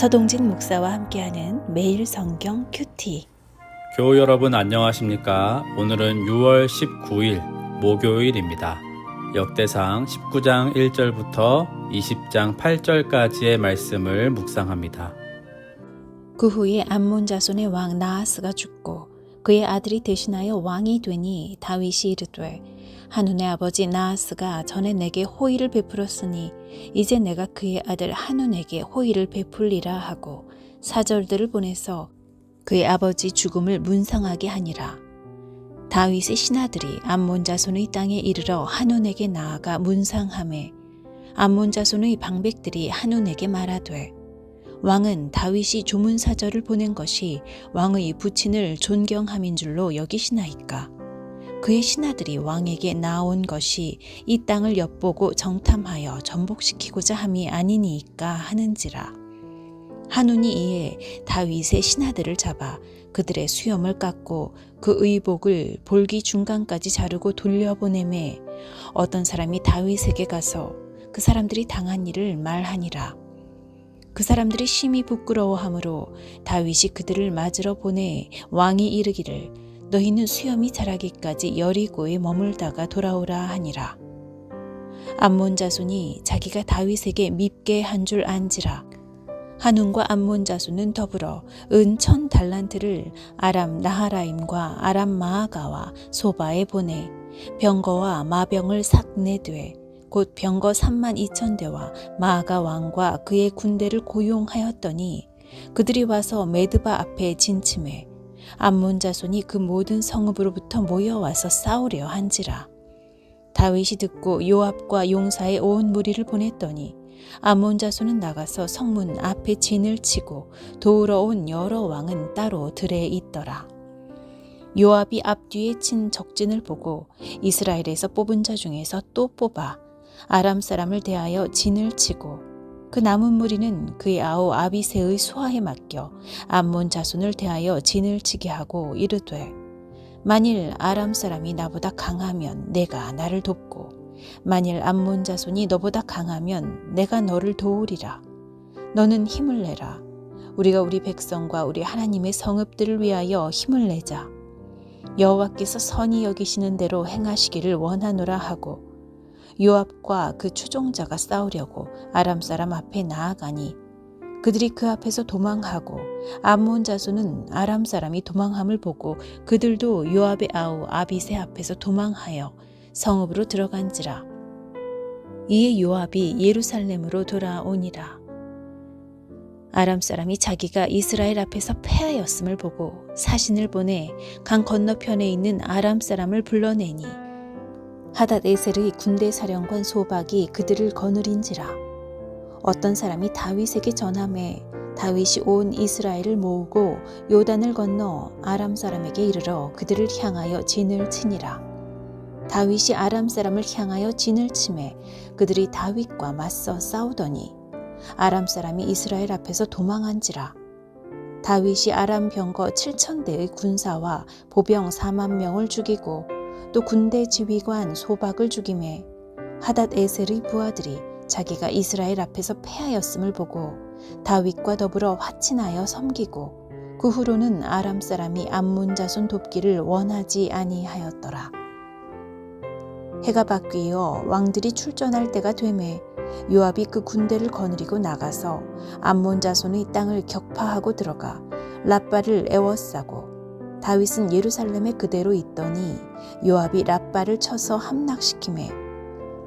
서동진 목사와 함께하는 매일 성경 큐티. 교우 여러분 안녕하십니까? 오늘은 6월 19일 목요일입니다. 역대상 19장 1절부터 20장 8절까지의 말씀을 묵상합니다. 그 후에 암몬 자손의 왕 나하스가 죽고 그의 아들이 대신하여 왕이 되니 다윗이 이르되 한눈의 아버지 나하스가 전에 내게 호의를 베풀었으니 이제 내가 그의 아들 한눈에게 호의를 베풀리라 하고 사절들을 보내서 그의 아버지 죽음을 문상하게 하니라. 다윗의 신하들이 암몬 자손의 땅에 이르러 한눈에게 나아가 문상하매 암몬 자손의 방백들이 한눈에게 말하되 왕은 다윗이 조문사절을 보낸 것이 왕의 부친을 존경함인 줄로 여기시나이까. 그의 신하들이 왕에게 나온 것이 이 땅을 엿보고 정탐하여 전복시키고자 함이 아니니이까 하는지라. 한눈이 이에 다윗의 신하들을 잡아 그들의 수염을 깎고 그 의복을 볼기 중간까지 자르고 돌려보내매 어떤 사람이 다윗에게 가서 그 사람들이 당한 일을 말하니라. 그 사람들이 심히 부끄러워하므로 다윗이 그들을 맞으러 보내 왕이 이르기를 너희는 수염이 자라기까지 여리고에 머물다가 돌아오라 하니라. 암몬 자손이 자기가 다윗에게 밉게 한 줄 안지라. 한눈과 암몬 자손은 더불어 은 1000달란트를 아람 나하라임과 아람 마아가와 소바에 보내 병거와 마병을 싹 내되 곧 병거 32,000대와 마아가 왕과 그의 군대를 고용하였더니 그들이 와서 메드바 앞에 진침해 암몬 자손이 그 모든 성읍으로부터 모여와서 싸우려 한지라. 다윗이 듣고 요압과 용사의 온 무리를 보냈더니 암몬 자손은 나가서 성문 앞에 진을 치고 도우러 온 여러 왕은 따로 들에 있더라. 요압이 앞뒤에 친 적진을 보고 이스라엘에서 뽑은 자 중에서 또 뽑아 아람 사람을 대하여 진을 치고 그 남은 무리는 그의 아우 아비새의 수하에 맡겨 암몬 자손을 대하여 진을 치게 하고 이르되 만일 아람 사람이 나보다 강하면 내가 나를 돕고 만일 암몬 자손이 너보다 강하면 내가 너를 도우리라. 너는 힘을 내라. 우리가 우리 백성과 우리 하나님의 성읍들을 위하여 힘을 내자. 여호와께서 선히 여기시는 대로 행하시기를 원하노라 하고 요압과 그 추종자가 싸우려고 아람 사람 앞에 나아가니 그들이 그 앞에서 도망하고 암몬 자손은 아람 사람이 도망함을 보고 그들도 요압의 아우 아비새 앞에서 도망하여 성읍으로 들어간지라. 이에 요압이 예루살렘으로 돌아오니라. 아람 사람이 자기가 이스라엘 앞에서 패하였음을 보고 사신을 보내 강 건너편에 있는 아람 사람을 불러내니 하닷에셀의 군대 사령관 소박이 그들을 거느린지라. 어떤 사람이 다윗에게 전하매 다윗이 온 이스라엘을 모으고 요단을 건너 아람 사람에게 이르러 그들을 향하여 진을 치니라. 다윗이 아람 사람을 향하여 진을 치매 그들이 다윗과 맞서 싸우더니 아람 사람이 이스라엘 앞에서 도망한지라. 다윗이 아람 병거 7,000대의 군사와 보병 40,000명을 죽이고 또 군대 지휘관 소박을 죽임에 하닷에셀의 부하들이 자기가 이스라엘 앞에서 패하였음을 보고 다윗과 더불어 화친하여 섬기고 그 후로는 아람 사람이 암몬 자손 돕기를 원하지 아니하였더라. 해가 바뀌어 왕들이 출전할 때가 되매 요압이 그 군대를 거느리고 나가서 암몬 자손의 땅을 격파하고 들어가 랍바를 에워싸고 다윗은 예루살렘에 그대로 있더니 요압이 랍바를 쳐서 함락시키매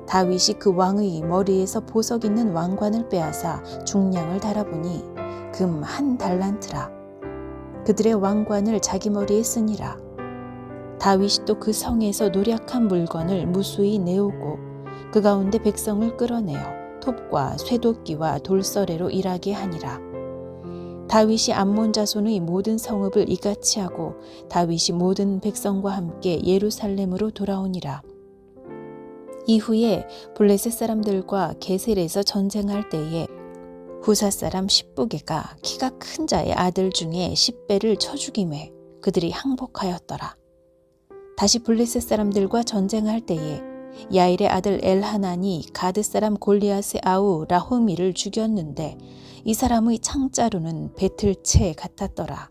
다윗이 그 왕의 머리에서 보석 있는 왕관을 빼앗아 중량을 달아보니 금 1달란트라. 그들의 왕관을 자기 머리에 쓰니라. 다윗이 또 그 성에서 노략한 물건을 무수히 내오고 그 가운데 백성을 끌어내어 톱과 쇠도끼와 돌서래로 일하게 하니라. 다윗이 암몬 자손의 모든 성읍을 이같이 하고 다윗이 모든 백성과 함께 예루살렘으로 돌아오니라. 이후에 블레셋 사람들과 게셀에서 전쟁할 때에 후사 사람 십부게가 키가 큰 자의 아들 중에 10배를 쳐 죽임에 그들이 항복하였더라. 다시 블레셋 사람들과 전쟁할 때에 야일의 아들 엘하난이 가드 사람 골리앗의 아우 라호미를 죽였는데 이 사람의 창자루는 배틀채 같았더라.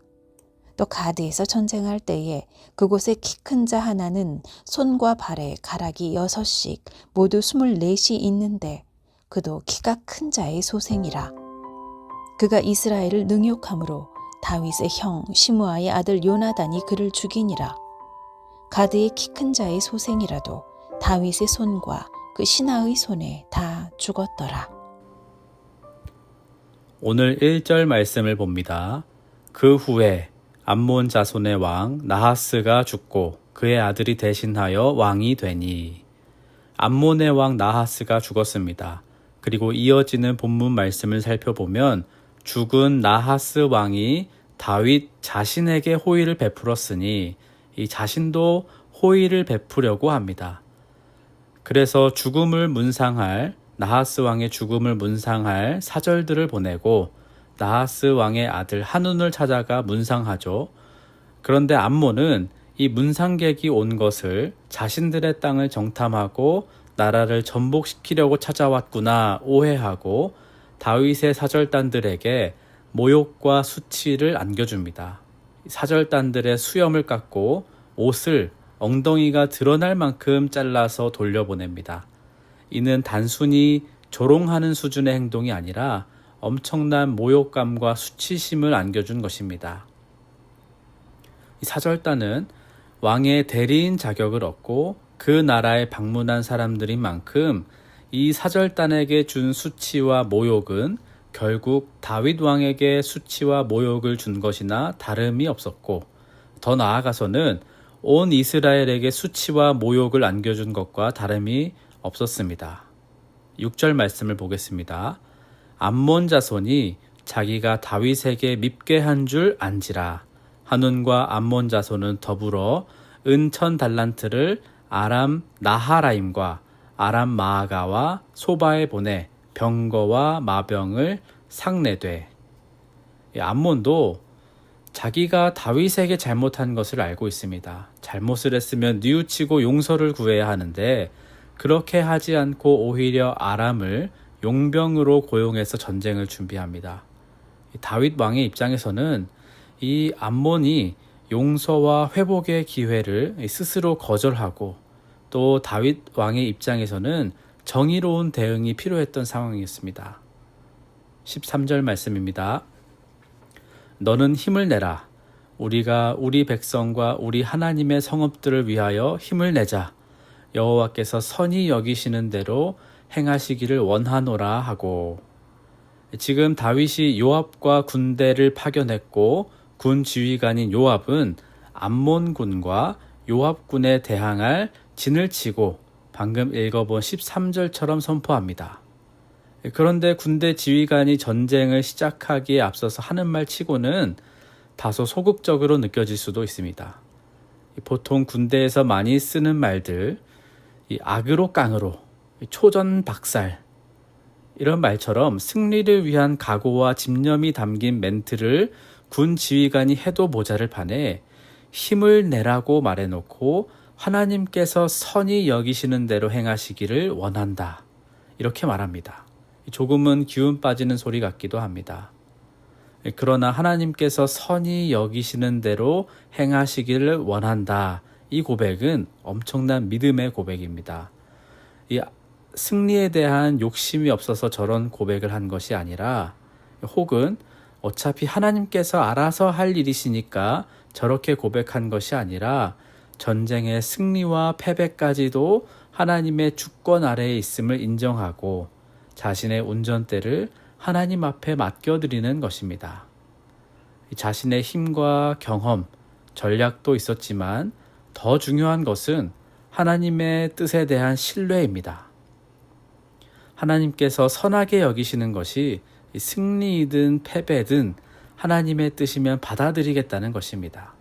또 가드에서 전쟁할 때에 그곳에 키 큰 자 하나는 손과 발에 가락이 6씩 모두 24이 있는데 그도 키가 큰 자의 소생이라. 그가 이스라엘을 능욕함으로 다윗의 형 시므아의 아들 요나단이 그를 죽이니라. 가드의 키 큰 자의 소생이라도 다윗의 손과 그 신하의 손에 다 죽었더라. 오늘 1절 말씀을 봅니다. 그 후에 암몬 자손의 왕 나하스가 죽고 그의 아들이 대신하여 왕이 되니. 암몬의 왕 나하스가 죽었습니다. 그리고 이어지는 본문 말씀을 살펴보면 죽은 나하스 왕이 다윗 자신에게 호의를 베풀었으니 이 자신도 호의를 베푸려고 합니다. 그래서 나하스 왕의 죽음을 문상할 사절들을 보내고 나하스 왕의 아들 한운을 찾아가 문상하죠. 그런데 암몬은 이 문상객이 온 것을 자신들의 땅을 정탐하고 나라를 전복시키려고 찾아왔구나 오해하고 다윗의 사절단들에게 모욕과 수치를 안겨줍니다. 사절단들의 수염을 깎고 옷을 엉덩이가 드러날 만큼 잘라서 돌려보냅니다. 이는 단순히 조롱하는 수준의 행동이 아니라 엄청난 모욕감과 수치심을 안겨준 것입니다. 이 사절단은 왕의 대리인 자격을 얻고 그 나라에 방문한 사람들인 만큼 이 사절단에게 준 수치와 모욕은 결국 다윗 왕에게 수치와 모욕을 준 것이나 다름이 없었고 더 나아가서는 온 이스라엘에게 수치와 모욕을 안겨준 것과 다름이 없었습니다. 6절 말씀을 보겠습니다. 암몬 자손이 자기가 다윗에게 밉게 한 줄 안지라. 한운과 암몬 자손은 더불어 은 1000달란트를 아람 나하라임과 아람 마아가와 소바에 보내 병거와 마병을 상내되. 암몬도 자기가 다윗에게 잘못한 것을 알고 있습니다. 잘못을 했으면 뉘우치고 용서를 구해야 하는데 그렇게 하지 않고 오히려 아람을 용병으로 고용해서 전쟁을 준비합니다. 다윗 왕의 입장에서는 이 암몬이 용서와 회복의 기회를 스스로 거절하고 또 다윗 왕의 입장에서는 정의로운 대응이 필요했던 상황이었습니다. 13절 말씀입니다. 너는 힘을 내라. 우리가 우리 백성과 우리 하나님의 성읍들을 위하여 힘을 내자. 여호와께서 선히 여기시는 대로 행하시기를 원하노라 하고. 지금 다윗이 요압과 군대를 파견했고 군 지휘관인 요압은 암몬군과 요압군에 대항할 진을 치고 방금 읽어본 13절처럼 선포합니다. 그런데 군대 지휘관이 전쟁을 시작하기에 앞서서 하는 말 치고는 다소 소극적으로 느껴질 수도 있습니다. 보통 군대에서 많이 쓰는 말들, 악으로 깡으로, 초전박살 이런 말처럼 승리를 위한 각오와 집념이 담긴 멘트를 군 지휘관이 해도 모자를 판에 힘을 내라고 말해놓고 하나님께서 선히 여기시는 대로 행하시기를 원한다. 이렇게 말합니다. 조금은 기운 빠지는 소리 같기도 합니다. 그러나 하나님께서 선히 여기시는 대로 행하시기를 원한다. 이 고백은 엄청난 믿음의 고백입니다. 이 승리에 대한 욕심이 없어서 저런 고백을 한 것이 아니라 혹은 어차피 하나님께서 알아서 할 일이시니까 저렇게 고백한 것이 아니라 전쟁의 승리와 패배까지도 하나님의 주권 아래에 있음을 인정하고 자신의 운전대를 하나님 앞에 맡겨드리는 것입니다. 자신의 힘과 경험, 전략도 있었지만 더 중요한 것은 하나님의 뜻에 대한 신뢰입니다. 하나님께서 선하게 여기시는 것이 승리이든 패배든 하나님의 뜻이면 받아들이겠다는 것입니다.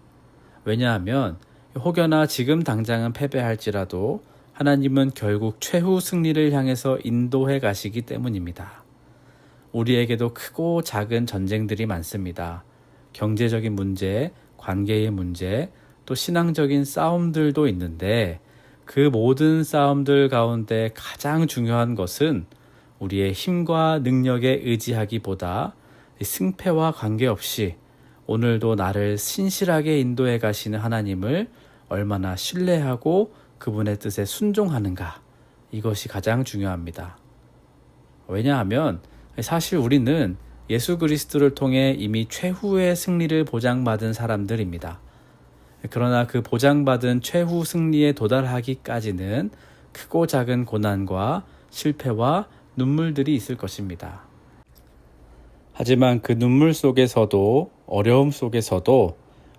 왜냐하면 혹여나 지금 당장은 패배할지라도 하나님은 결국 최후 승리를 향해서 인도해 가시기 때문입니다. 우리에게도 크고 작은 전쟁들이 많습니다. 경제적인 문제, 관계의 문제, 또 신앙적인 싸움들도 있는데 그 모든 싸움들 가운데 가장 중요한 것은 우리의 힘과 능력에 의지하기보다 승패와 관계없이 오늘도 나를 신실하게 인도해 가시는 하나님을 얼마나 신뢰하고 그분의 뜻에 순종하는가, 이것이 가장 중요합니다. 왜냐하면 사실 우리는 예수 그리스도를 통해 이미 최후의 승리를 보장받은 사람들입니다. 그러나 그 보장받은 최후 승리에 도달하기까지는 크고 작은 고난과 실패와 눈물들이 있을 것입니다. 하지만 그 눈물 속에서도, 어려움 속에서도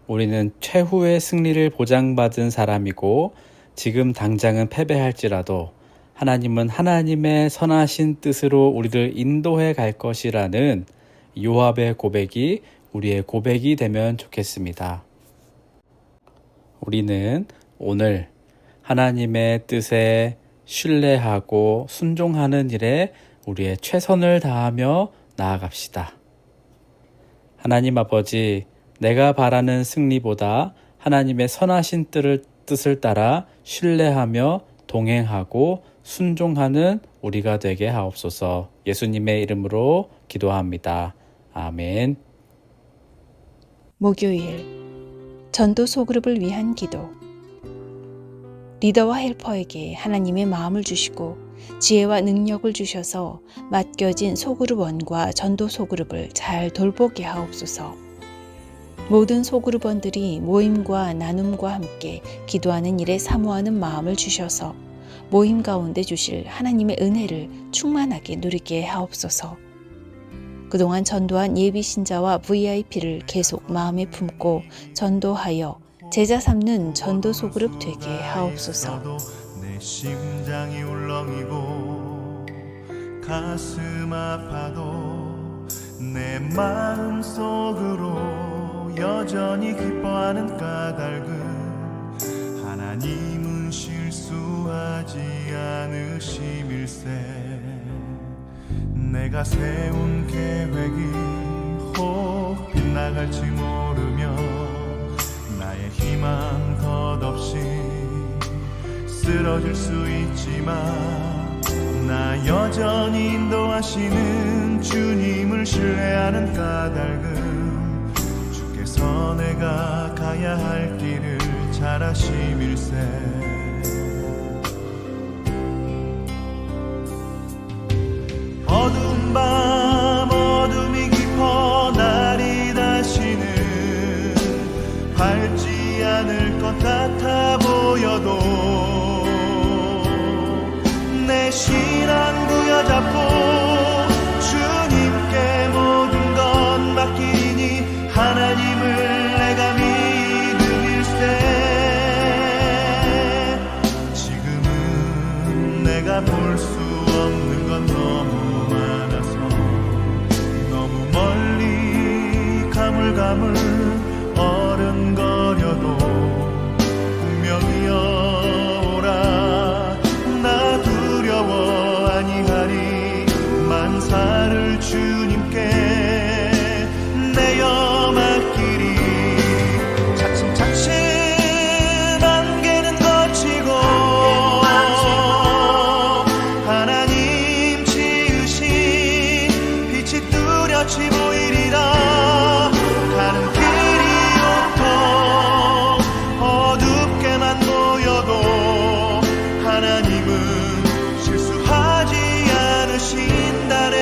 우리는 최후의 승리를 보장받은 사람이고, 지금 당장은 패배할지라도 하나님은 하나님의 선하신 뜻으로 우리를 인도해 갈 것이라는 요압의 고백이 우리의 고백이 되면 좋겠습니다. 우리는 오늘 하나님의 뜻에 신뢰하고 순종하는 일에 우리의 최선을 다하며 나아갑시다. 하나님 아버지, 내가 바라는 승리보다 하나님의 선하신 뜻을 따라 신뢰하며 동행하고 순종하는 우리가 되게 하옵소서. 예수님의 이름으로 기도합니다. 아멘. 목요일 전도 소그룹을 위한 기도. 리더와 헬퍼에게 하나님의 마음을 주시고 지혜와 능력을 주셔서 맡겨진 소그룹원과 전도 소그룹을 잘 돌보게 하옵소서. 모든 소그룹원들이 모임과 나눔과 함께 기도하는 일에 사모하는 마음을 주셔서 모임 가운데 주실 하나님의 은혜를 충만하게 누리게 하옵소서. 그동안 전도한 예비신자와 VIP를 계속 마음에 품고 전도하여 제자 삼는 전도 소그룹 되게 하옵소서. 내 심장이 울렁이고 가슴 아파도 내 마음 속으로 여전히 기뻐하는 까닭은 하나님은 실수하지 않으심일세. 내가 세운 계획이 혹 빗나갈지 모르며 나의 희망 덧없이 쓰러질 수 있지만 나 여전히 인도하시는 주님을 신뢰하는 까닭은 주께서 내가 가야 할 길을 잘 아심일세. 어두운 밤 어둠이 깊어 날이 다시는 밝지 않을 것 같아 보여도 내 신앙 부여잡고 주님께 모든 것 맡기니 하나님을 내가 믿음일세. 지금은 내가 볼 수 없는 건 너무 많아서 너무 멀리 가물가물 어른거려도 분명히 오라 나 두려워 아니하리. 만사를 주님께 내어 맡기리. 차츰차츰 안개는 거치고 하나님 지으신 빛이 뚜렷이 보이리라. 가는 길이 온통 어둡게만 보여도 하나님은 실수하지 않으신다네.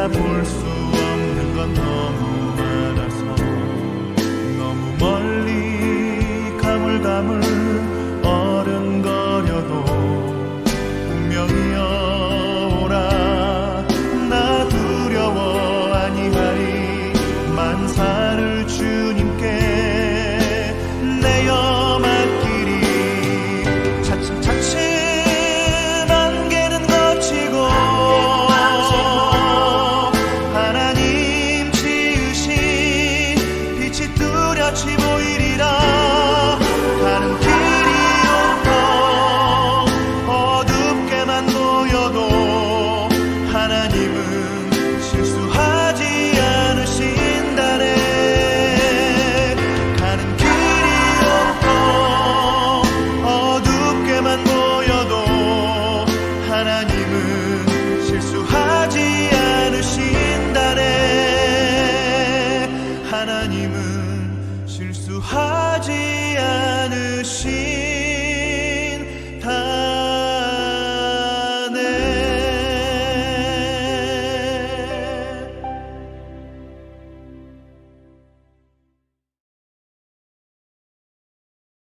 바라볼 수